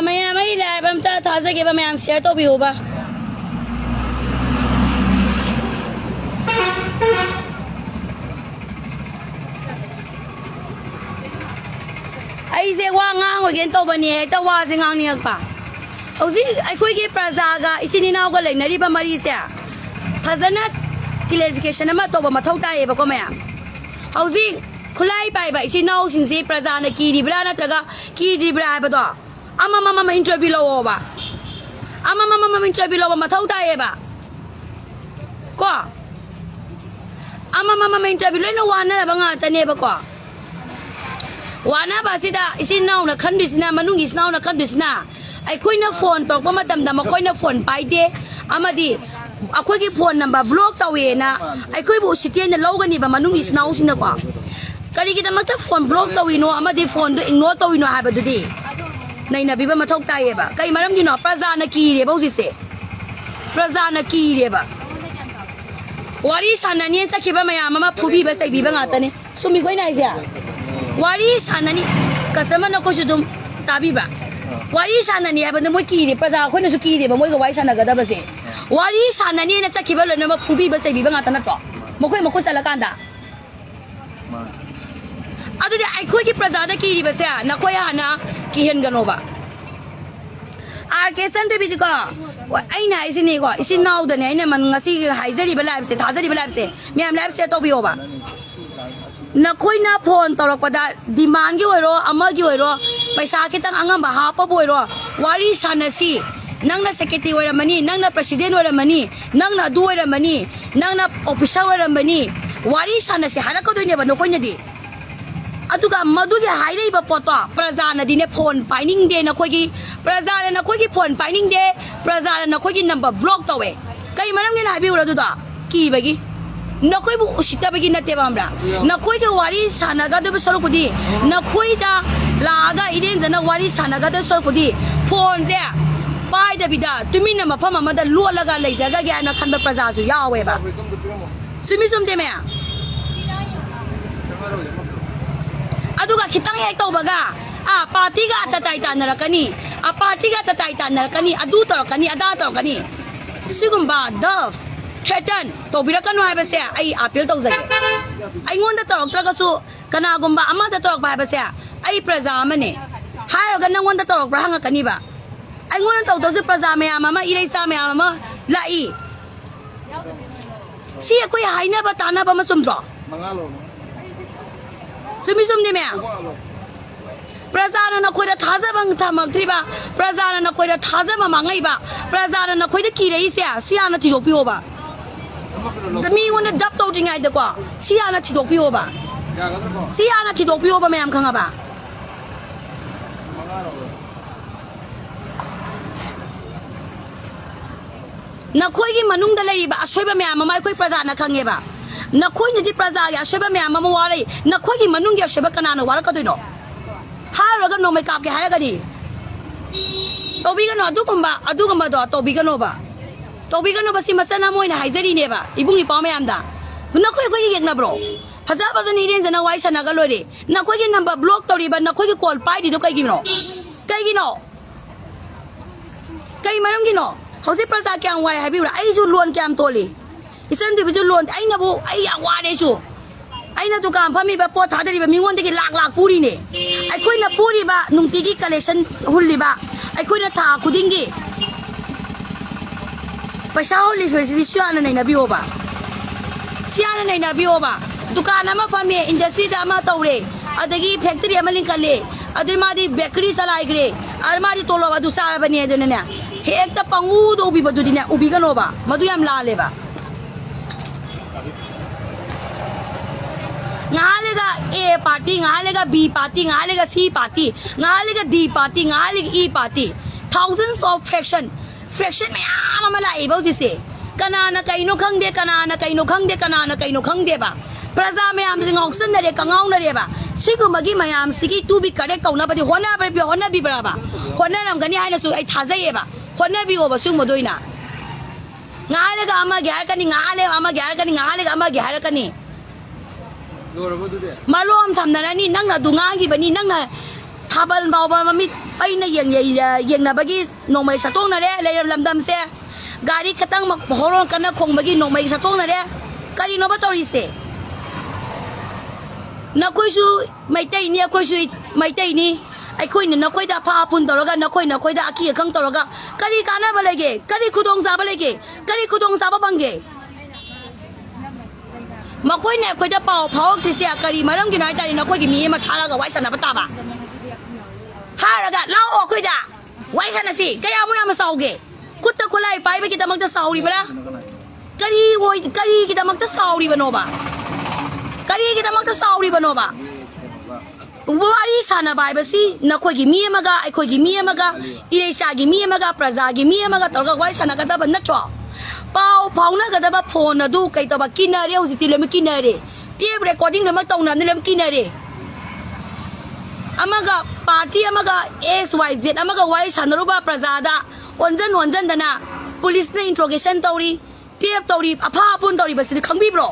ไม่ได้ผมจะทอดสกิบไม่ยามเสียตัวบิวปะไอ้เสียว่างานกูกินตัวบันนี้แต่ว่าสิ่งนี้ปะเอาสิไอ้คุยกี่ประสาทก็สิ่งนี้น่าก็เลยนารีบมารีเสียภาษาหน้ากิเลสกิชนะมาตัวบันมาเท่าใจปะก็ไม่อะเอาสิคุไลไปไปสิ่งน่าสิ่งสิประสาทเนี่ยกี่ดีบล้านะแต่ก็กี่ดีบล้าไปตัวอามาอินเทอร์วิวเราปะอามาอินเทอร์วิวเรามาเท่าใจปะก็อามาอินเทอร์วิวเล่นวันนั้นบางอย่างแต่เนี่ยปะก็วันนั้นภาษาอีสิน้านะคันดิสนามันนุ่งอีสิน้านะคันดิสนาไอ้คุยน่ะโฟนตกมาดำมาคุยน่ะโฟนไปเด้อามาดิไอ้คุยกี่โฟนนั่นแบบบล็อกตัวเองนะไอ้คุยบุษย์เนี่ยเล่ากันนี่แบบมันนุ่งอีสิน้าสินะกว่าก็เลยคิดว่ามันจะโฟนบล็อกตัวเองเนาะอามาดิโฟนตัวเองเนาะตัวเองเนาะหายไปดูดิในน่ะพี่บ้ามาทกใจเปล่าก็ยังมาเริ่มอยู่เนาะประจานักกีเดี๋ยวบอกสิเสประจานักกีเดี๋ยวแบบวารีสันนี่สักคิดว่าไม่ยามาพูบีไปใส่บีบ้างอ่ะตอนนี้สุมีก้อยไหนเสียวารีสันนี่ก็สมัยนั้นก็ชุดตาบีบ้าวารีสันนี่ไอ้เป็นมวยกีเดี๋ยวประจาคนนึกกีเดี๋ยวมวยก็วารีสันก็ได้บ้างสิวารีสันนี่เนี่ยสักคิดว่าเลยนะมาพูบีไปใส่บีบ้างอ่ะตอนนั้นต่อมวยสารกันด่าอะดูดิไอ้คุยกี่ประจานักกีเดี๋ยวบ้างสิอ่ะนักคุยอ่ะนะกีเห็นกันโอบะอาร์เคสันตัวบิดก็ไอ้ไหนสินี่ก็สิน้าอุดเนี่ยไอ้เนี่ยมันงั้นสิหายใจดีไปแล้วสิท้าใจดีไปแล้วสิมีอะไรแล้วสิตัวบิโอบะนักคุยน่าพอนตลอดก็ได้ดีมานกี่วันรออามากี่วันรอไปสากิตังอังกันบ้าฮาปะบ่อยรอวารีสันสินั่งน่ะ secretary วันละมันนี่นั่งน่ะ president วันละมันนี่นั่งน่ะดูวันละมันนี่นั่งน่ะ official วันละมันนี่วารีสันสิหารักก็ตัวเนี่ยบ้านนกคนเนี่ยดิอะทุกคนมาดูที่หายได้แบบปอตประจานดีเนี่ยพลไปนิ่งเดนะคุยกี่ประจานนะคุยกี่พลไปนิ่งเดประจานนะคุยกี่นับบล็อกตัวเองก็ยังไม่ต้องเงินหายไปอุระดูต่อกี่ไปกี่นักคุยบุษย์ตาไปกี่นัดเตะบ้างบ้างนักคุยกับวารีสานากัดเบสรุปดีนักคุยตาลากาอีเดนจะนักวารีสานากัดสรุปดีพลเสียไปเดบิดาตุมินน่ะมาพม่ามาได้ลัวละกันเลยจะก็แกนักขันแบบประจานสุดยาวเว้ยบ้าสุมิสุมเตะไหมอ่ะอะดูก็คิดตั้งยังตัวบ้างอ่ะปาร์ตี้ก็ตัดใจตานนรกันนี่อ่ะปาร์ตี้ก็ตัดใจตานนรกันนี่อะดูตัวกันนี่อะด้าตัวกันนี่สิ่งบ้าดัฟเทรตันตัวบิลกันว่าแบบเสียไอ้อาพิลตัวใส่ไอ้งวนตัวตัวก็สู้กันนากุมบ้าอามาตัวไปแบบเสียไอ้ประจามันเนี่ยหายกันนั่งงวนตัวประหังกันนี่บ้าไอ้งวนตัวสู้ประจาไม่อามาอีไรซ่าไม่อามาละอีเสียคุยหายเนี่ยบ้าตานะบ้ามาสุ่มจ่อสุมิสุมเนี่ยประจานนักคุยได้ท้าจะบังทำมักที่บ้าประจานนักคุยได้ท้าจะมามังไงบ้าประจานนักคุยได้กี่เรื่องเสียนักที่ดอกพิโอบ้าแต่มีวันนั้นดับตัวจริงไงเด็กว่าเสียนักที่ดอกพิโอบ้าเสียนักที่ดอกพิโอบ้าไม่ยอมขังบ้านักคุยกี่มันนุ่งได้เลยบ้าช่วยบ้าไม่ยอมไม่คุยประจานนักขังเงี้ยบ้านักคุยนี่ที่ประจานอย่าช่วยบ้าไม่ยอมมาว่าเลยนักคุยกี่มันนุ่งอย่าช่วยบ้ากันนานว่าแล้วก็ตัวเนาะหาเราก็โนไม่กลับแค่หายกันดิตัวบิกันโนดูกันบ้าดูกันบ้าตัวบิกันโนบ้าตัวบิกันโนบ้าสิมาเสนามวยนะหายใจดีเนี่ยบ้าอีบุ้งอีป้าไม่ยอมด่านักคุยกี่ยังนะบรอภาษานี่เรียนจะนักวิชานักกันเลยดินักคุยกี่นับบล็อกตัวนี้บ้านักคุยกี่คอลไปดิตัวใครกินโนใครกินโนใครมาลงกินโนเขาสิประสาทแกงไว้ให้พี่ว่าไอ้จู่ล้วนแกมตัวเลยอีสันติไปจู่ล้วนไอ้นะบุไอ้ยังว่าเดชูไอ้นั่นตุกามพามีแบบปวดท้าเดี๋ยวมีวันที่หลักปูรีเนี่ยไอ้คุยน่ะปูรีบ้านุ่งตีกี้คอลเลคชั่นหุ่นลีบ้าไอ้คุยน่ะท่าคุดิ้งกี้ไปเช่าหุ่นลีสวยสิเชื่อนั่นในนาบิโอบ้าเชื่อนั่นในนาบิโอบ้าตุกานามาพามีอินดัสทรีดามาตัวเลยอะเด็กแฟคทอรี่มาลิงกันเลยอะเดี๋ยวมาดีเบเกอรี่สลายกันเลยอะมาดีตัวเราบ้าดูสารบันเนี่ยเดี๋ยวเนี่ยเฮ้ยแต่ปังอูดูอุบิบ้าดูดิเนี่ยอุบิกันโนบ้ามาดูยามลาเลยบ้างาเลก็ A ปาร์ตี้งาเลก็ B ปาร์ตี้งาเลก็ C ปาร์ตี้งาเลก็ D ปาร์ตี้งาเลก็ E ปาร์ตี้ thousands of fraction ไม่อามาละไอ้บ้าสิเสกันนาไก่นกขังเดกันนาไก่นกขังเดกันนาไก่นกขังเดบ้าประจาไม่อาสิงออกเส้นเดกังเอาเดบ้าสิกุมากี้ไม่อาสิกี้ตูบิกระเดกเอาหน้าไปดิหัวหน้าไปดิหัวหน้าบีบราบ้าหัวหน้านำกันนี่ให้นะสุไอ้ท่าเสียบ้าหัวหน้าบีโอบ้าสุ่มมาด้วยนะงาเลก็อามาแก่กันนี่งาเลอามาแก่กันนี่งาเลก็อามาแก่กันนี่มาล้อมทำนั่นนี่นั่งน่ะดูงานกี่แบบนี้นั่งน่ะ ꯊꯥꯕꯜ ꯐꯥꯎꯕ ꯃꯃꯤꯠ ꯑꯩꯅ ꯌꯦꯡꯅꯕꯒꯤ ꯅꯣꯡꯃꯩ ꯁꯠꯇꯣꯛꯅꯔꯦ ꯂꯝꯗꯝꯁꯦ ꯒꯥꯔꯤ ꯈꯇꯪ ꯍꯣꯔꯣꯟ ꯀꯟꯅ ꯈꯣꯡꯕꯒꯤ ꯅꯣꯡꯃꯩ ꯁꯠꯇꯣꯛꯅꯔꯦ ꯀꯔꯤꯅꯣꯕ ꯇꯧꯔꯤꯁꯦ ꯅꯈꯣꯏꯁꯨ ꯃꯩꯇꯩꯅꯤ ꯑꯩꯈꯣꯏꯁꯨ ꯃꯩꯇꯩꯅꯤ ꯑꯩꯈꯣꯏꯅ ꯅꯈꯣꯏꯗ ꯑꯐꯥ ꯑꯄꯨꯟ ꯇꯧꯔꯒ ꯅꯈꯣꯏꯗ ꯑꯀꯤ ꯑꯈꯪ ꯇꯧꯔꯒ ꯀꯔꯤ ꯀꯥꯟꯅꯕ ꯂꯩꯒꯦ ꯀꯔꯤ ꯈꯨꯗꯣꯡꯆꯥꯕ ꯂꯩꯒꯦ ꯀꯔꯤ ꯈꯨꯗꯣꯡꯆꯥꯕ ꯐꯪꯒꯦ ꯃꯈꯣꯏꯅ ꯑꯩꯈꯣꯏꯗ ꯄꯥꯎ ꯐꯥꯎꯔꯛꯇ꯭ꯔꯤꯁꯦ ꯀꯔꯤ ꯃꯔꯝꯒꯤꯅꯣ ꯍꯥꯏꯇꯥꯔꯦ ꯅꯈꯣꯏꯒꯤ ꯃꯤ ꯑꯃ ꯊꯥꯔꯒ ꯋꯥꯔꯤ ꯁꯥꯟꯅꯕ ꯇꯥꯕ ꯍꯥꯏꯔꯒ ꯂꯥꯛꯑꯣ ꯑꯩꯈꯣꯏꯗ ꯋꯥꯔꯤ ꯁꯥꯟꯅꯁꯤ ꯀꯌꯥꯃꯨꯛ ꯌꯥꯝꯅ ꯆꯥꯎꯒꯦ ꯈꯨꯠꯇ ꯈꯨꯠꯂꯥꯏ ꯄꯥꯏꯕꯒꯤꯗꯃꯛꯇ ꯆꯥꯎꯔꯤꯕ꯭ꯔꯥ ꯀꯔꯤꯒꯤꯗꯃꯛꯇ ꯆꯥꯎꯔꯤꯕꯅꯣꯕ ꯀꯔꯤꯒꯤꯗꯃꯛꯇ ꯆꯥꯎꯔꯤꯕꯅꯣꯕ wari sana bai basi na koi gi mi amaga ai koi gi mi amaga irecha gi mi amaga praja gi mi amaga torga wai sana ga da ban na cho pau pauna ga da ba phone na du kai to ba kinare usi ti lem kinare tape recording na ma tong na lem kinare amaga party amaga xyz amaga wai sana ru ba praja da onjan da na police na interrogation tauri tape tauri apha pun tauri basi khangbi bro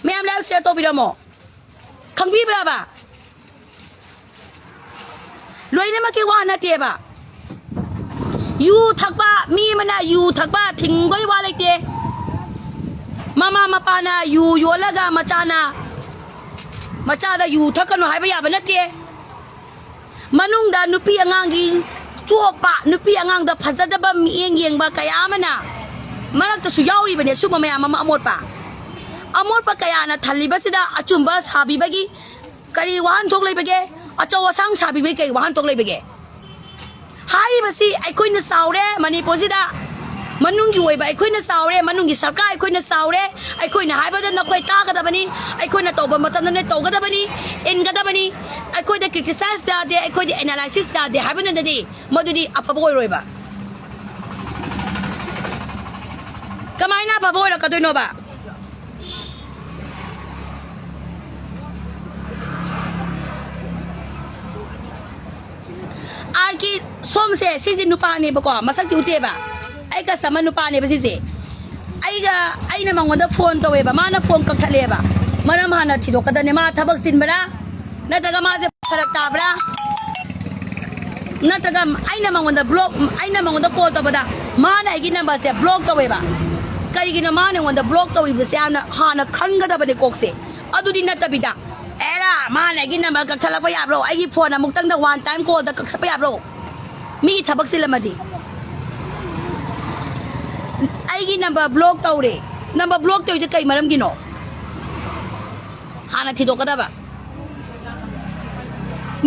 मैं हमले से तो बिरमो खंबी बराबा लोइने मके वा नतेबा you थकबा मी मना you थकबा थिंगबई वा लेते मामा मपाना you योलगा मचादा you थकनो हाइबा याबा नते मनुंगदा नुपी अंगांगी चोपा नुपी अंगांगदा फजदबा मिएंग येंगबा कया मना मरक्तसु याउरी बने सुबा मया ममा अमोटपा अमोट पर कया ना थली बसिदा अचुंबा साबी बगी करी वाहन थोक ले बगे अचो वसंग साबी बगे कई वाहन थोक ले बगे हाई बसी अखोई न सावरे मणिपुर सिदा मनुंग की ओइबा अखोई न सावरे मनुंग की सरकार अखोई न सावरे अखोई न हाइबा द नखोई तागदबनी अखोई न तोबा मतम न तोगदबनी इनगदबनी अखोई द क्रिटिसाइज जादे अखोई द एनालिसिस जादे हाइबा न ददी मदुदी अफबो ओइरोइबा कमाइना अफबो ओइरकदोइनोबा आरकी सोम से सिजी नुपा ने बको मसक उते बा आई का सम नुपा ने बसिजे आई ना मंगोदा फोन तवे बा माना फोन कखले बा मरम हाना थिदो कदने मा थबक सिनबरा नतगा मा जे फरक ताबरा नतगा आई ना मंगोदा ब्लॉक आई ना मंगोदा कॉल तबदा माना आई नंबर से ब्लॉक तवे बा करिगिना माने वंदा ब्लॉक तवे बसे हाना खनगदा बने कोकसे अदुदि नतबिदा एरा माने गी नंबर कखलप याब्रो आई फोन अमुक्तंग द वन टाइम कॉल द कखप याब्रो मी थबक सिलमदी आई नंबर ब्लॉक तौरे नंबर ब्लॉक तौजे कई मरम गिनो हाना थिदोकदबा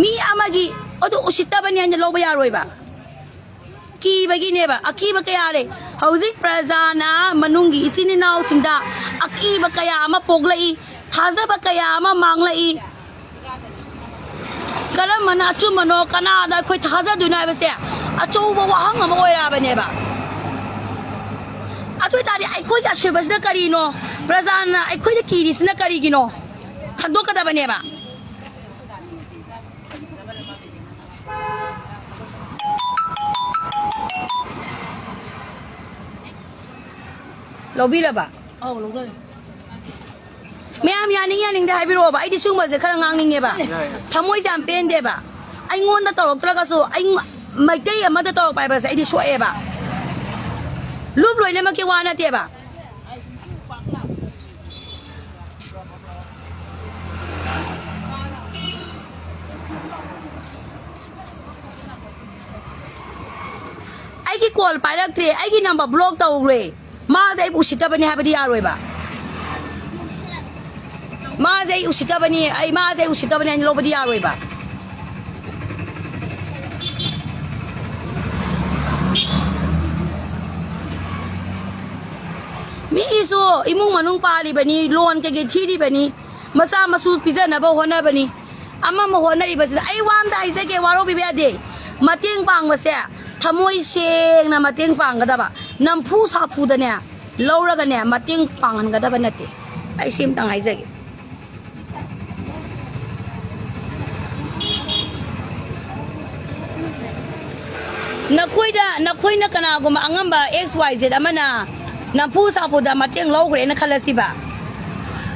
मी अमगी अदु उसितबनी अन लोबा यारोइबा की बगिनेबा अकीब कयारे हौजिक प्रजाना मनुंगी इसिनि नाव सिंदा अकीब कया अमा पोगलई थाजबा कया अमा मांगलई करम मना अचुमनो कनादा खोई थाजा दुनाबसे अचौबा वहंग अमा ओइराबनेबा अतुई तारी अखोई अशेबसना करिनो प्रजाना अखोई द कीरिसना करिगिनो खदोकदबनेबा लोबीरबा औ लोजरे मैम यानिंग दे हाइबिरोबा आइदि सुंबसे खरा ngangningeba थमोय जाम पेनदेबा आइंगोंदा तौरक्त्रगसो आइ मैतै अमदा तौरक पाइबसे आइदि सोएबा लुब लोइने मके वानातेबा आइगी कॉल पाइरक्त्रे आइगी नंबर ब्लॉक तौरे माजे उसितबनी हाबदी यारोइबा माजे उसितबनी आई माजे उसितबनी अन लोबदी यारोइबा मीसो इमुंग मनुंग पालिबनी लोन के थीरिबनी मसा मसू पिजनबो होनबनी अमा म होनरिबसे आई वामदा आइजे के वारो बिबयादे मतेंग पांगबसे थमोय सेंगना मतेंग पांगदबा नमफू साफूदने लौरगने मतेंग पांगनगदबा नते आई सिम तंग आइजेगे नखोइना कनागुम अंगंबा XYZ Amna नमफू साफूदा मतेंग लौग्रेना खलसिबा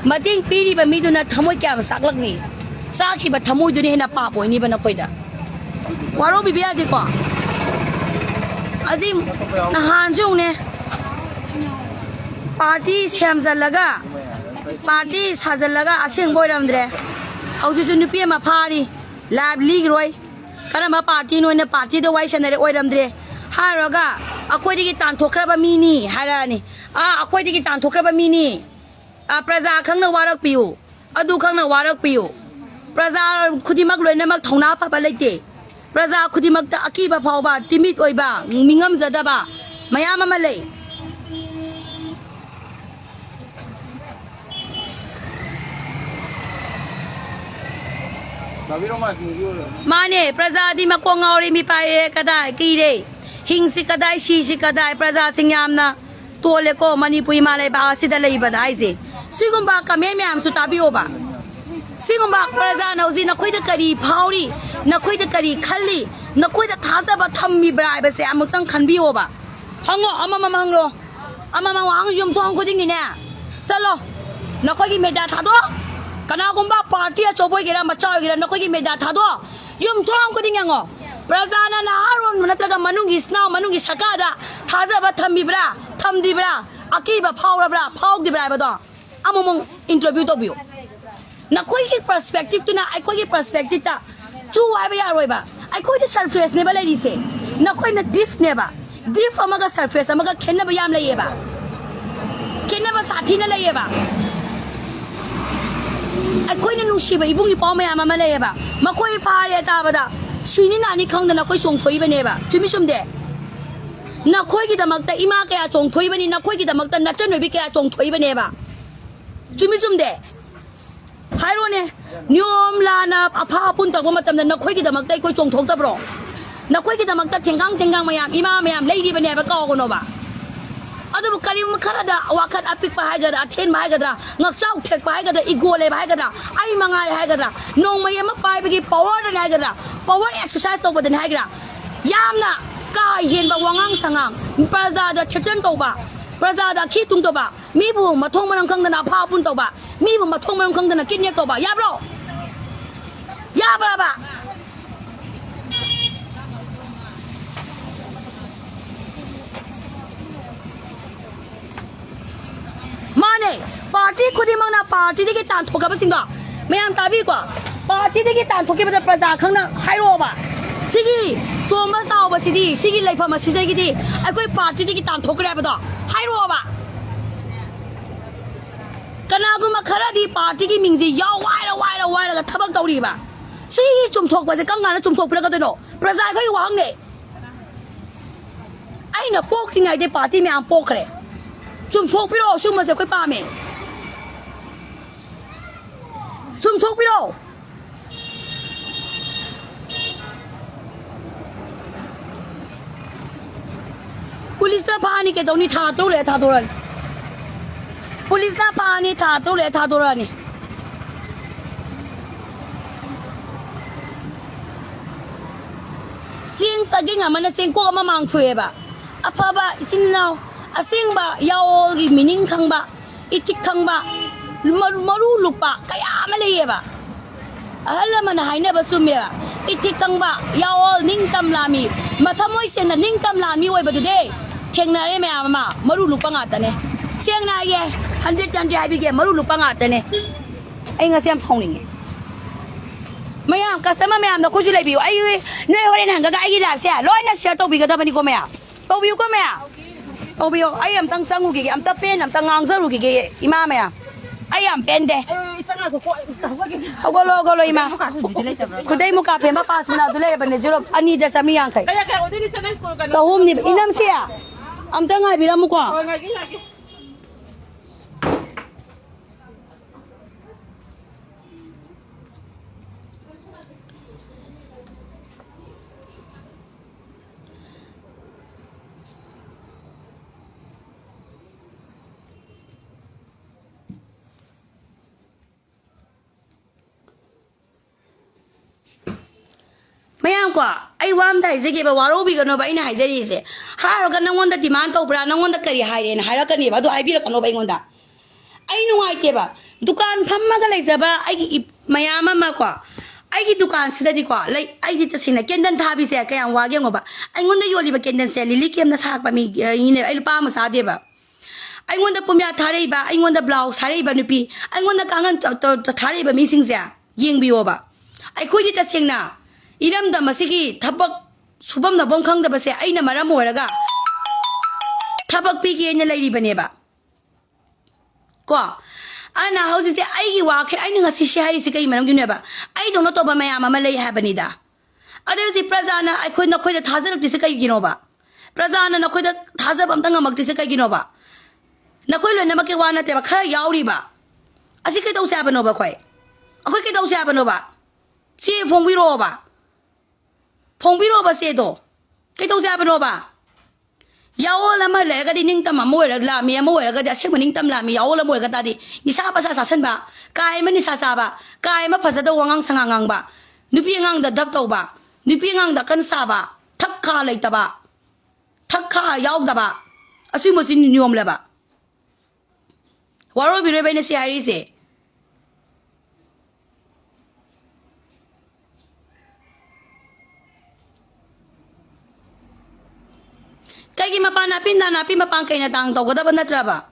mating piri ba mi na thamoy kya saklak ni sakhi ba thamoy du ni na pa boy ni ba na koida waro bi biya di ko azim na han jung ne party samjalaga party sajalaga asing boy ramdre hauju ju nupi ma phari lab league roi kana ma party no ne party do wai sanare oi ramdre haroga akoi digi tan thokra ba mi ni harani akoi digi tan thokra ba mi ni praja khang na warak piu adu khang na warak piu praja khudimak loi na mak thongna pha ba leite praja khudimak ta akiba phau ba timid oi ba mingam jada ba mayam ma lei mane praja di makko ngauri mi pa e kadai ki re hing si kadai si si kadai praja singyam na tole ko manipuri ma lai ba sida lei ba dai je sigum ba ka me myam su ta bi o ba sigum ba praja na uzi na khoi da kari phauri na khoi da kari khalli na khoi da thaja ba thammi brai ba se amutang khan bi o ba hango amama mango amama wang yum thong ko ding ni ne salo na khoi ki me da tha do kana gumba party a choboi gira macha gira na khoi ki me da tha do yum thong ko ding ngo praja na na haron natraga manungi snaw manungi sakada thaja ba thammi bra thamdi bra akiba phawra bra phawk di bra ba do among interview to bio na khoi ki perspective tu na ai khoi ki perspective ta chu wai ba ya roi ba ai khoi the surface ne ba lai di se na khoi na deep ne ba deep amaga surface amaga khenna ba yam lai ye ba khenna ba sathi na lai ye ba ai khoi na nu shi ba ibung i paw ma ya ma lai ye ba ma khoi pha ye ta ba da shi ni na ni khang da na khoi chong thoi ba ne ba chumi chum de na khoi ki da mak ta ima ka ya chong thoi ba ni na khoi ki da mak ta na chen noi bi ka ya chong thoi ba ne ba chumi chum de hairo ne nyom la na apha pun ta ma tam na khoi ki da mak ta khoi chong thok ta bro na khoi ki da mak ta thengang ma yam ima ma yam lai di ba ne ba ka ko no ba adu bu karim khara da wakat apik pa hai ga da athen ma hai ga da ngak chau thek pa hai ga da ego le ba hai ga da ai mangai hai ga da nong ma yam pai ba ki power da hai ga da power exercise to ba da hai ga da yam na ka yen ba wangang sangang praja da theten to ba praja da khi tung to ba mi bu ma thong ma khang da na pha pun to ba mi bu ma thong ma khang da na kin nek to ba ya bro ya ba mane party khudi mang na party de ki tan thoka ba singa mayam ta bi kwa party de ki tan thoki ba da praja khang na hairo ba sigi to ma saw ba sidi sigi lai pha ma sidi ki di ai koi party de ki tan thokra ba da hairo ba kana gu ma khara di party ki mingji yaw wai la ga thabak taw ri ba sigi chum thok ba se kang ga na chum thok pra ga de no praja khoi wang ne ai na pok ti ngai de party me am pok khre chum thok pi ro sum ma se khoi pa me chum thok pi ro police na pha ni ke dong ni tha to le tha to ra police na pha ni tha to le tha to ra ni sing saging amana sing ko ma mang thue ba apha ba sin now asing ba yaw gi meaning khang ba itik khang ba maru luk ba kaya ma le ye ba ahla man haina ba sum ya itik khang ba yaw ning tam la mi mathamoi sen na ning tam la mi oi ba du de theng na re ma ma maru luk pa nga ta ne siang na ye 100 tan jai bi ge maru luk pa nga ta ne ai nga siam song ning mayam customer mayam da ko ju lai bi ai noi hore nan ga ai gi la sia loi na sia to bi ga da ba ni ko ma ya to bi ko ma ya to bi ai am tang sangu gi am ta pen am ta ngang zaru gi ima ma ya ai am pen de go lo ima ku dai mu ka pe ma pas na du le ba ne juro ani da sami yang kai so hum ni inam sia am ta ngai bi ra mu ko mayam kwa ai wam dai zege ba waro bi gano ba ina hai zeri se ha ro ga nangon da demand to bra nangon da kari hai re na ha ra ka ni ba do hai bi ra kano ba ingon da ai nu ai te ba dukaan phammaga leizaba ai mayama ma kwa ai dukaan sidadi kwa lai ai tasina kendan thabi se kayang wage ngoba ai ngonda yoli ba kendan se lili kem na sak pa mi ine ai pa ma sa de ba ai ngonda pumya thare ba ai ngonda blouse thare ba nupi ai ngonda kangan thare ba mi sing sia ying bi ba ai khoi ta singna iram da masigi thabak subam na bong khang da ba se ai na maram moraga thabak pi ge ne lai ri bane ba ko ana hausi se ai gi wa khe ai nga si shi hai si kai manam gi ne ba ai dong no to ba ma ya ma lai ha bani da ade si prajana ai khoi na khoi da thazar ti se kai gi no ba prajana na khoi da thazar bam tang mak ti se kai gi no ba na khoi lo na ma ke wa na te ba khara yaw ri ba asi kai dau sa ba no ba khoi akhoi kai dau sa ba no ba si phong bi ro ba se do kai dau sa ba no ba yawo la ma le ga di ning tam mo le la mi mo le ga da se mo ning tam la mi yawo la mo ga ta di ni sa pa sa san ba kai ma ni sa ba kai ma pha sa da wangang sangangang ba nu pi ngang da dab to ba nu pi ngang da kan sa ba thak kha lai ta ba thak kha yaw da ba asu mo sin ni yom le ba waro bi re be ne si ai ri se Kaya mapana pinda na pin mapang kay na tang to kada ba na traba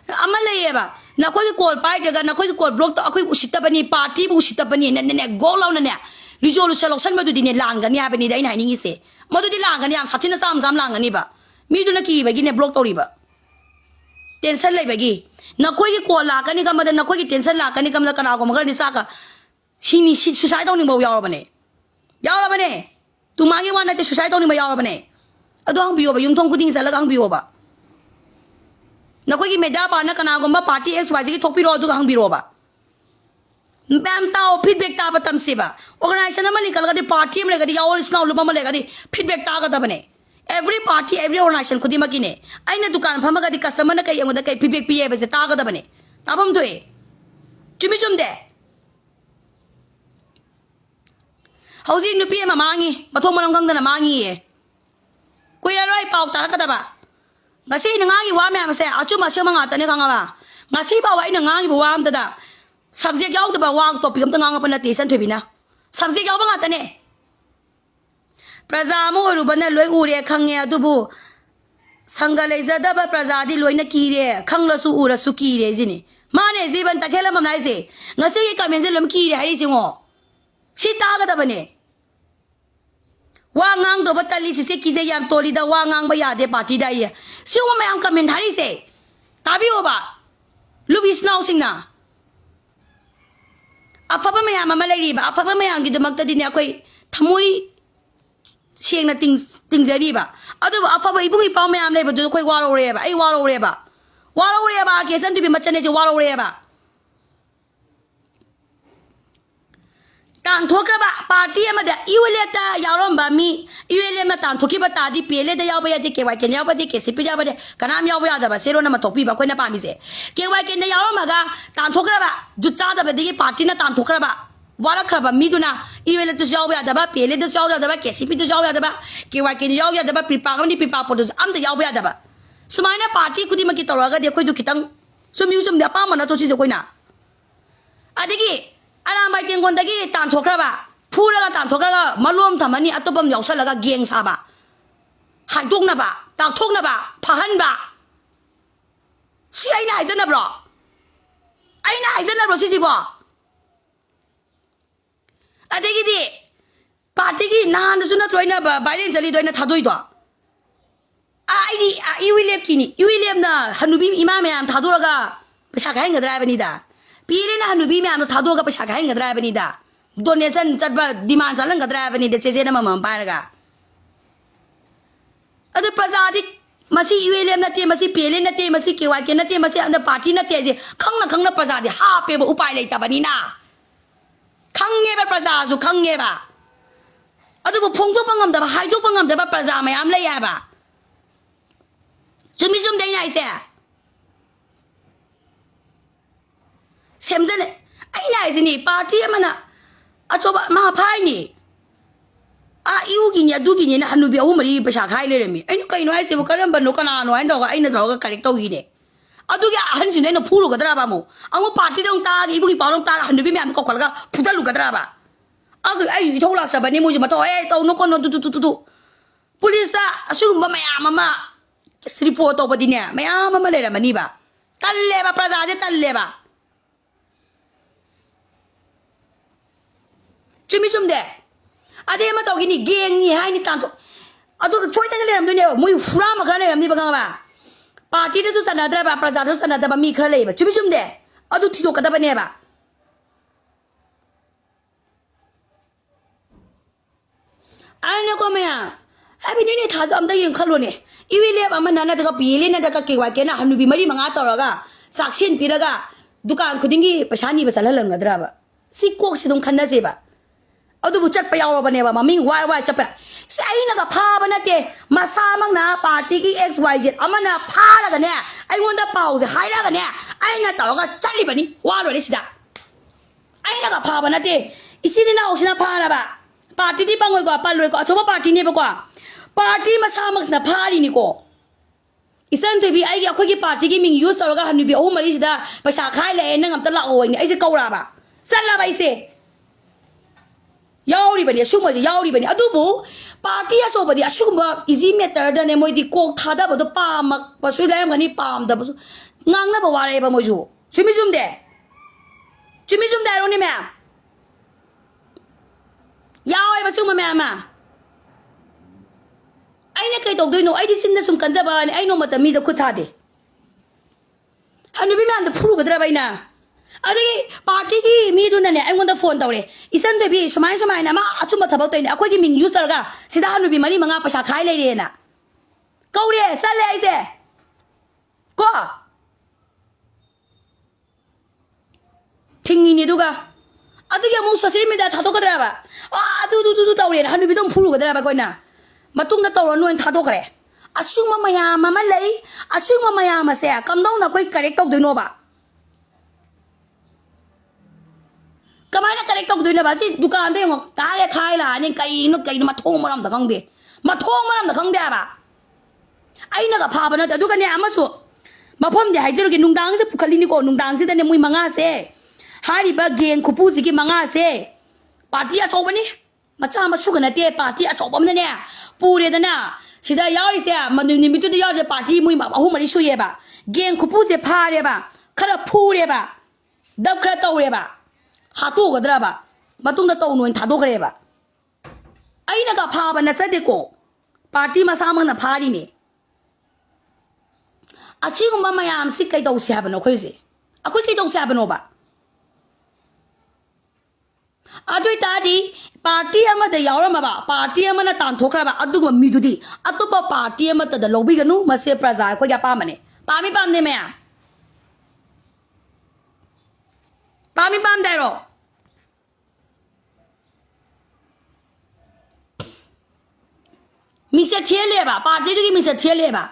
amala ye ba na ko call party ga na ko call block to ako usita ba ni party bu usita ba ni ne go law na ne resolution lo san ma du di ne lang ga ni ha ba ni dai na ni se ma du di lang ga ni am satin na sam lang ga ni ba mi du na ki ba gi ne block to ri ba tension lai ba gi na ko call la ga ni ga ma da na ko tension la ga ni ga ma kana ko ma ga ni sa ka shi suicide to ni ba yaw ba ne tu ma gi wa na te suicide to ni ba yaw ba ne ado ang biyo ba yung tong kuding sa lagang biyo ba na ko gi meda pa na kana gomba party xyz gi thokpi ro adu ang biyo ba bam tao feedback ta ba tam se ba organization ma likal ga di party ma ga di yaw isna lu ma le ga di feedback ta ga da bane every party every organization kudi ma gi ne ai na dukan phama ga di customer na kai ang da kai feedback pi ye ba se ta ga da bane ta bam to e chumi chum de hauji nupi ma mangi mathong manam gang da na mangi ye Kuya Roy pau ta ka da ba ngasi na ngangi wa ma se achu ma shema nga ta ne ka nga ba ngasi ba wa ina ngangi ba wa am ta da subject yaw da ba wa topic am ta nga pa na ti san thwi bi na subject yaw ba nga ta ne praja mo ru ba na loi u re khang ya du bu sanga lai za da ba praja di loi na ki re khang la su u ra su ki re ji ni ma ne ji ban ta khela mam nai se ngasi ki comment se lom ki re hai ji ngo si ta ga da ba ne Wangang do batali si se kize yam tori da wangang ba ya de party da ye si wo mayam comment hari se tabi ho ba lubis now sing na apa pa mayam ma lai ri ba apa pa mayam gi de mak ta din ya koi thamoi sieng na ting jari ba adu ba apa ba ibu i pa mayam lai ba du koi wa ro re ba ai wa ro re ba ke san tu bi machan ne je wa ro re ba Tang thokra ba party ma da iwele ta yarom ba mi iwele ma tang thoki ba ta di pele da yaw ba ya de ke wa ke yaw ba de ke sipi ya ba de kanam yaw ba ya da ba sero na ma thopi ba ko na pa mi se ke wa ke na yarom ma ga tang thokra ba ju cha da ba de party na tang thokra ba wara kha ba mi du na iwele tu yaw ba ya da ba pele tu yaw ya da ba ke sipi tu yaw ya da ba ke wa ke yaw ya da ba pipa ga ni pipa po du am da yaw ba ya da ba smai na party kudi ma ki to ga de ko ju kitang sum yu sum da pa ma na to si se ko na adigi Alam bai tiang kon dagi tan thokra ba phula ga tan thokra ga malom thamani atopam yausal ga geng sa ba haidong na ba tan thok na ba phahan ba si ai na izana bro ai na izana bro si bo adegi di party gi nan su na troina ba bai jali doina thadoi do ai iwilep kini iwilep na hanubi imam yam thadora ga pesa ga ngadra ba ni da Pili na hanubi me anu thado ga pasha ga ngadra ba ni da donation chatba demand salang ngadra ba ni de cheje na mama pa ga adu prajadi masi iwele na te masi pele na te masi kewa ke na te masi and party na te je khang na prajadi ha pe ba upai lai ta ba ni na khang nge ba praja su khang nge ba adu bu phong do pangam da ba hai do pangam da ba praja mayam lai ya ba chumi chum dai nai se Semden ai nai zini party mana achoba ma phai ni a iu gi nya du gi ni na hanu bi awu mari pasha khai le re mi ai no kai no ai se bo karam ban no kana no ai no ga ai na do ga correct to gi ne aduga hanjine no phulu gadra ba mo amo party dong ta gi bu pa dong ta han bi me am ko kala putalu gadra ba ag ai thola sa ba ni mo ji ma to to no ko no tu police asu ba mama report to ba di ne mama le ra mani ba talle ba praja je talle ba chumi chum de ade ma to gi ni geng ni hai ni tan to adu choi ta le ram de ne mo fura ma kra le ram ni ba ga ba party de su sanadra ba praja de sanadra ba mi kra le ba chumi chum de adu thi to ka da ba ne ba ai na ko me ya abi ni ni tha sam da yin khalo ne iwi le ba ma na na da ka bi le na da ka ke wa ke na hanu bi mari manga to ra ga saksin pi ra ga dukan khuding gi pashani ba sala lang adra ba si kok si dong khan na se ba adu bu chat pa yaw ba ne ba mami wa chat pa sai na ka pha ba na te ma sa mang na party ki xyz amana pha ra ga ne ai won da pau se hai ra ga ne ai na to ga chat li ba ni wa lo le si da ai na ka pha ba na te isi ni na o si na pha ra ba party di pangoi ko pa loi ko achoba party ne ba ko party ma sa mak na pha ri ni ko isan te bi ai gi akhoi gi party gi ming use to ga hanu bi o mari si da pa sa khai le na ngam ta la o ni ai se kau ra ba sat la ba i se yaw ri ba ni shu mo si yaw ri ba ni adu bu party a so ba di ashu ba easy matter da ne moi di ko tha da ba do pa mak pa su lai ma ni pam da ba su ngang na ba wa re ba mo ju chumi zum de ro ni ma yaw ai ba su ma ma ai ne kai to do no ai di sin da sum kan ja ba ni ai no ma ta mi da khu tha de hanu bi ma da phuru ga dra ba ina adi party ki mi du na ne ai won da phone taw le isan de bi samai na ma achu ma thabak tai ne akhoi ki ming user ga sida hanu bi mari manga pasha khai lai de na kau re sa le ai se ko thing ni du ga adu ya mo social media tha to ga dra ba du taw le hanu bi dong phuru ga dra ba ko na matung da taw no tha to kare asung ma maya mama lai asung ma maya ma se kam dong na koi correct taw de no ba kamana correct taw de na ba si dukan de ngo ka le khai la ni kai no ma thong ma ram da khang de ba ai na ga pha ba na da du ka ne ama su ma phom de hai jiru ki nung dang se pukhali ni ko nung dang se da ne mui manga se hari ba gen khupu si ki manga se party a chobani macha ma su ga na te party a chobam ne ne pure da na sida yaw ri se ma ni mi tu de yaw de party mui ma hu ma ri su ye ba gen khupu se pha re ba khara phu re ba dab khara taw re ba ha tu ga dra ba matung da taw no tha do khare ba ai na ga pha ba na sa de ko party ma sa mang na pha ri ne asigumba mayam si kai dau sia bano khoi se akoi kai dau sia bano ba adoi ta di party ama da yaw ma ba party ama na tan thokra ba adu ma mi du di atu pa party ama ta da lobi ganu ma se praza ko ya pa mane pa mi pam ne me ya pa mi pam dai ro mi se thie le ba party du ki mi se thie le ba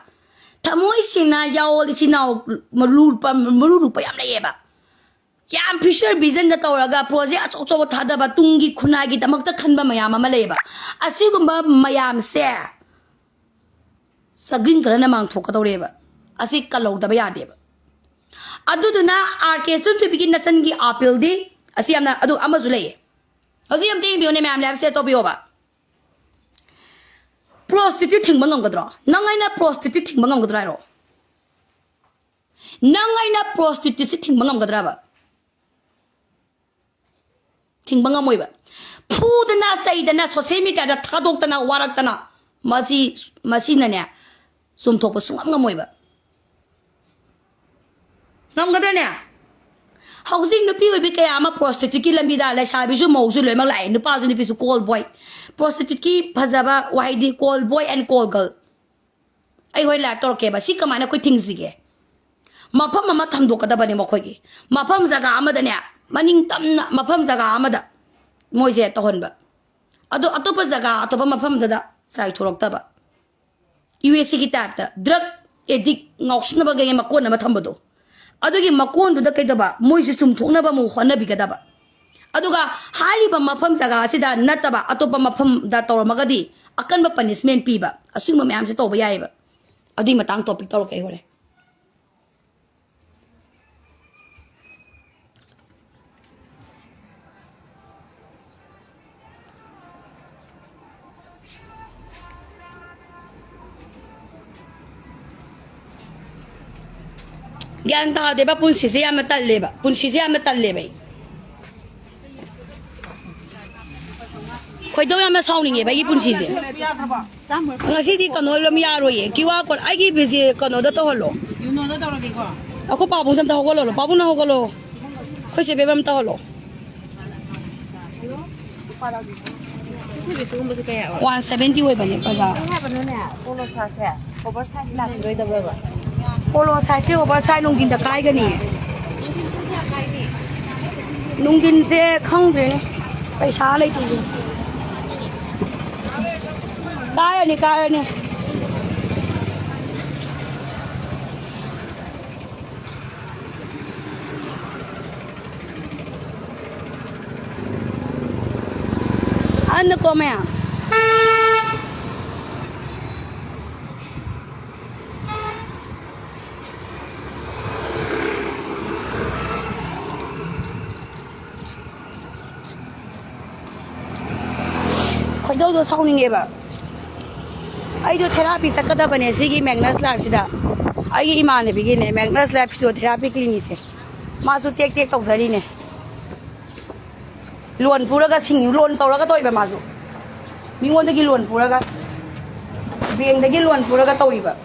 Tamoi sina yaw li sina maru pa yam la ye ba yam fisher vision da tawraga project acho thada ba tungi khuna gi damak ta khanba mayam ama le ba asigumba mayam se sagrin karana mang thok tawre ba asi kalau da ba ya de ba aduduna rk sun to begin nasan gi appeal di asi amna adu amazu le asi am ting bi ne mam lab se to bi ba prostitute thing bangam gadra nangai na prostitute thing bangam gadra ro nangai na prostitute thing bangam gadra ba thing bangam moi ba food na sai da na social media da thadok ta na warak ta na masi na ne sum thok pa sungam ngam moi ba ngam gadra ne housing no pi bi kaya ma prostitute ki lambi da la sabi ju mau ju le mak lai nu pa ju ni pi su call boy prostitute ki phajaba wide call boy and call girl ai hoi la tor ke ba si kama na koi thing zige mafam ma tham do ka da ba ne makhoi gi mafam jaga amada ne maning tam na mafam jaga amada moi je to hon ba ado atopa jaga atopa mafam da sai thorok ta ba UAC ki tap ta drug addict ngausna ba ga ma ko na ma tham ba do adugi makon du da kai da ba moi se chum thokna ba mu khona bi ga da ba aduga hari ba mafam jaga asida nataba atopa mafam da tor magadi akan ba punishment pi ba asung ma myam se to ba yai ba adi matang topic tor kai hore Ganta de ba pun sisi ama talle ba. Pun sisi ama talle ba. Khoi do ya ma saw ni nge ba yi pun sisi. Ngasi di kano lo mi ya ro ye. Kiwa ko ai gi busy kano da to lo. You know that already go. Ako pa bung sam ta ho lo. Pa bung na ho lo. Khoi se be bam ta ho lo. 170 wei ba ni pa za. Polo size se over size nung din da kai ga ni. Nung din se khang de ni. Pai sa lai ti. Kai ni. Ano ko maya? Khoi do song ni nge ba. Ai do therapy sakada bane sigi Magnus Lab sida. Ai gi imane bigi ne Magnus Lab physiotherapy clinic se. Ma su tek tek tau sari ne. Luan pura ka sing luan tau ra ka toi ba ma su. Mingon da gi luan pura ka. Beng da gi luan pura ka toi ba.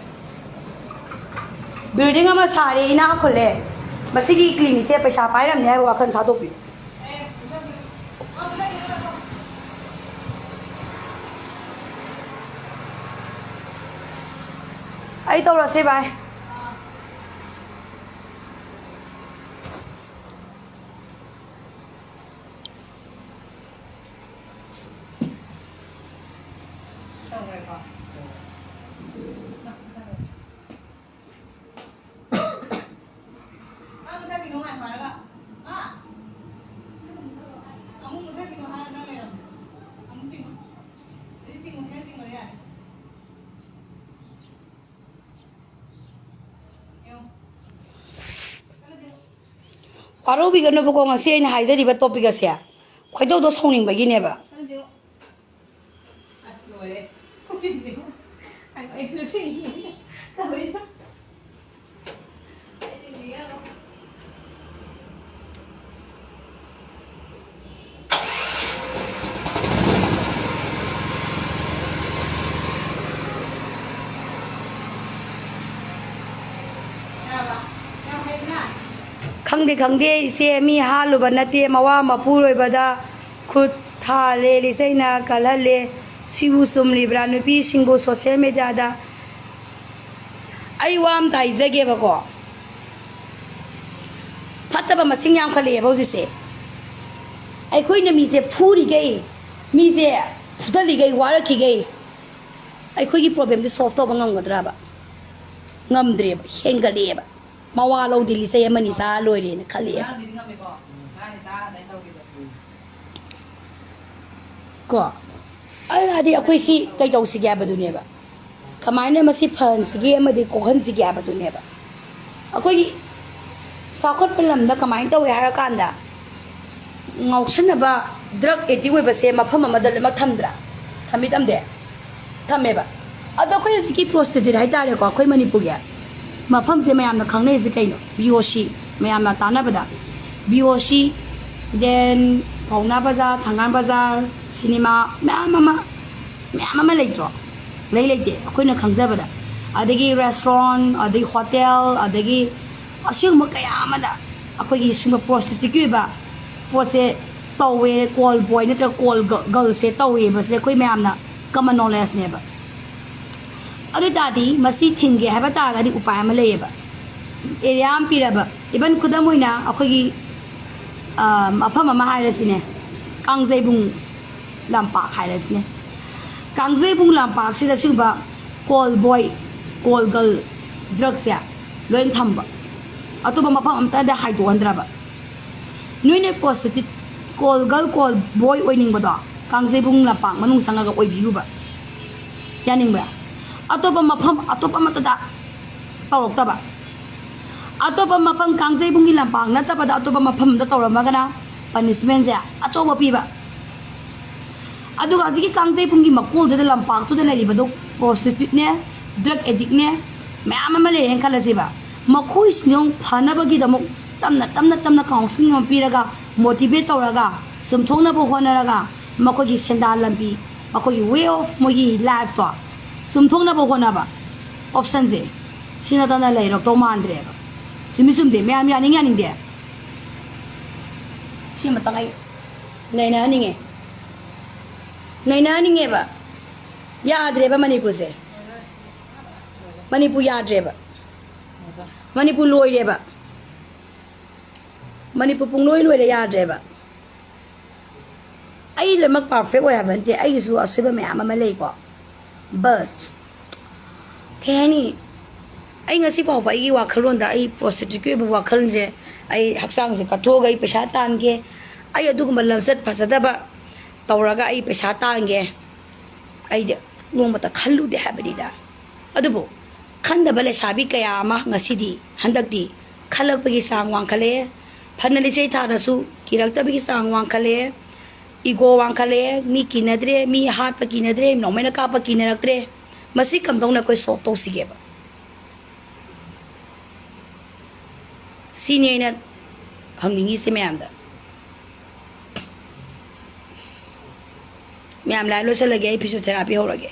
Building ama sare ina khole. Masigi clinic se paisa pai ram ne wa khan tha to pi. Ai tau ra se bai. Paro bi gano ko nga siya na haisa di ba topic ka siya. Khoi do soning ba gine ba. Khangde se mi halu banate mawa mapuroi bada khut tha le li saina kalale sibu sum libra nupi singbo social media da ai wam dai jage ba ko phatta ba masing yam khale ba ji se ai khoi na mi se phuri gai mi se phudali gai wara ki gai ai khoi gi problem di solve to ba ngam gadra ba ngam dre ba hengale ba mawa lo di li se mani sa loi re na khale ko ai la di akhoi si kai tau si ga ba du ne ba kamai ne ma si phan si ge ma di ko khan si ga ba du ne ba akhoi sa khot pelam da kamai tau ya ra kan da ngau sna ba drug eti we ba se ma pham ma da ma thamdra thamit am de thamme ba ado khoi si ki prostitute hai ta re ko akhoi mani pu ya mafam se mayam na khangne se kaino BOC mayam na tana bada BOC then Pauna Bazaar Thangan Bazaar cinema mama leitro leite akoi na khangza bada adagi restaurant adagi hotel adagi asyung makaya amada akoi gi suma prostitute ba pose towe call boy na ta call girl se towe ba se koi mayam na common knowledge ne ba अरे दादी मसी थिंगे है बता गदी उपाय में लेबा एरियाम पिरबा इबन खुदम होइना अखोगी अफम मा हाइरसिने कांगजेबुं लंपा हाइरसिने कांगजेबुं लंपा सिदा सुबा call boy call girl drugs या लोइन थंबा अतुबा मफम अमता दा हाइदो अंद्राबा नुइने prostitute call girl call boy ओइनिंग बदा कांगजेबुं लंपा मनुंग संगा ओइबियुबा यानिंबा अतोपा मफम अतोपा मतदा तौरक्तबा अतोपा मफम कांगजेबुंगी लंपांग नतबदा अतोपा मफम दा तौरमगना पनिशमेंट से अचोबा पीबा अदुगा जिकी कांगजेबुंगी मकोल दे लंपांग तो दे लेलिबदो प्रोस्टिट्यूट ने ड्रग एडिक्ट ने मैम अमा ले हेन खलसिबा ꯃꯈꯣꯏꯁꯤꯅ ꯐꯅꯕꯒꯤꯗꯃꯛ ꯇꯝꯅ ꯀꯥꯎꯟꯁꯤꯂꯤꯡ ꯑꯃ ꯄꯤꯔꯒ ꯃꯣꯇꯤꯚꯦꯠ ꯇꯧꯔꯒ ꯆꯨꯝꯊꯣꯛꯅꯕ ꯍꯣꯠꯅꯔꯒ ꯃꯈꯣꯏꯒꯤ ꯁꯦꯟꯗꯥꯟ ꯂꯝꯕꯤ ꯃꯈꯣꯏꯒꯤ ꯋꯦ ꯑꯣꯐ ꯃꯣꯏꯒꯤ ꯂꯥꯏꯐꯇꯣ ꯆꯨꯝꯊꯣꯛꯅꯕ ꯍꯣꯠꯅꯕ ꯑꯣꯞꯁꯟꯁꯦ ꯁꯤ ꯅꯠꯇꯅ ꯂꯩꯔꯛꯇꯧ ꯃꯥꯟꯗ꯭ꯔꯦꯕ ꯆꯨꯝꯃꯤ ꯆꯨꯝꯗꯦ ꯃꯌꯥꯝ ꯌꯥꯅꯤꯡꯗꯦ ꯁꯤ ꯑꯃꯇꯪ ꯑꯩ ꯅꯩꯅꯍꯟꯅꯤꯡꯉꯦꯕ ꯌꯥꯗ꯭ꯔꯦꯕ ꯃꯅꯤꯄꯨꯔꯁꯦ ꯃꯅꯤꯄꯨꯔ ꯌꯥꯗ꯭ꯔꯦꯕ ꯃꯅꯤꯄꯨꯔ ꯂꯣꯏꯔꯦꯕ ꯃꯅꯤꯄꯨꯔ ꯄꯨꯡꯂꯣꯏ ꯌꯥꯗ꯭ꯔꯦꯕ ꯑꯩ ꯂꯣꯏꯅꯃꯛ ꯄꯔꯐꯦꯛ ꯑꯣꯏ ꯍꯥꯏꯕ ꯅꯠꯇꯦ ꯑꯩꯒꯤꯁꯨ ꯑꯁꯣꯏꯕ ꯃꯌꯥꯝ ꯑꯃ ꯂꯩꯀꯣ ꯕꯠ ꯀꯩ ꯍꯥꯏꯅꯤ ꯑꯩ ꯉꯁꯤ ꯐꯥꯎꯕ ꯑꯩꯒꯤ ꯋꯥꯈꯜꯂꯣꯟꯗ ꯑꯩ ꯄ꯭ꯔꯣꯁꯇꯤꯇ꯭ꯌꯨꯠꯀꯤ ꯑꯣꯏꯕ ꯋꯥꯈꯜꯁꯦ ꯑꯩ ꯍꯛꯆꯥꯡꯁꯦ ꯀꯠꯊꯣꯛꯑꯒ ꯑꯩ ꯄꯩꯁꯥ ꯇꯥꯟꯒꯦ ꯑꯩ ꯑꯗꯨꯒꯨꯝꯕ ꯂꯝꯆꯠ ꯐꯖꯗꯕ ꯇꯧꯔꯒ ꯑꯩ ꯄꯩꯁా ꯇꯥꯟꯒꯦ ꯑꯩꯗꯤ ꯅꯣꯡꯃꯇ ꯈꯜꯂꯨꯗꯦ ꯍꯥꯏꯕꯅꯤꯗ ꯑꯗꯨꯕꯨ ꯈꯟꯗꯕ ꯂꯩꯁꯥꯕꯤ ꯀꯌꯥ ꯑꯃ ꯉꯁꯤꯗꯤ ꯍꯟꯗꯛꯇꯤ ꯈꯜꯂꯛꯄꯒꯤ ꯆꯥꯡ ꯋꯥꯡꯈꯠꯂꯛꯑꯦ ꯐꯅ ꯂꯤꯆꯩ ꯊꯥꯅꯁꯨ ꯀꯤꯔꯛꯇꯕꯒꯤ ꯆꯥꯡ ꯋꯥꯡꯈꯠꯂꯛꯑꯦ ꯏꯒꯣ ꯋꯥꯡꯈꯠꯂꯛꯑꯦ ꯃꯤ ꯀꯤꯅꯗ꯭ꯔꯦ ꯃꯤ ꯍꯥꯠꯄ ꯀꯤꯅꯗ꯭ꯔꯦ ꯅꯣꯡꯃꯩꯅ ꯀꯥꯞꯄ ꯀꯤꯅꯔꯛꯇ꯭ꯔꯦ ꯃꯁꯤ ꯀꯝꯗꯧꯅ ꯑꯩꯈꯣꯏ ꯁꯣꯜꯚ ꯇꯧꯁꯤꯒꯦꯕ ꯁꯤꯅꯤ ꯑꯩꯅ ꯍꯪꯅꯤꯡꯉꯤꯁꯦ ꯃꯌꯥꯝꯗ ꯃꯌꯥꯝ ꯂꯥꯏ ꯂꯣꯏꯁꯤꯜꯂꯒꯦ ꯑꯩ ꯐꯤꯖꯤꯑꯣꯊꯦꯔꯥꯄꯤ ꯍꯧꯔꯒꯦ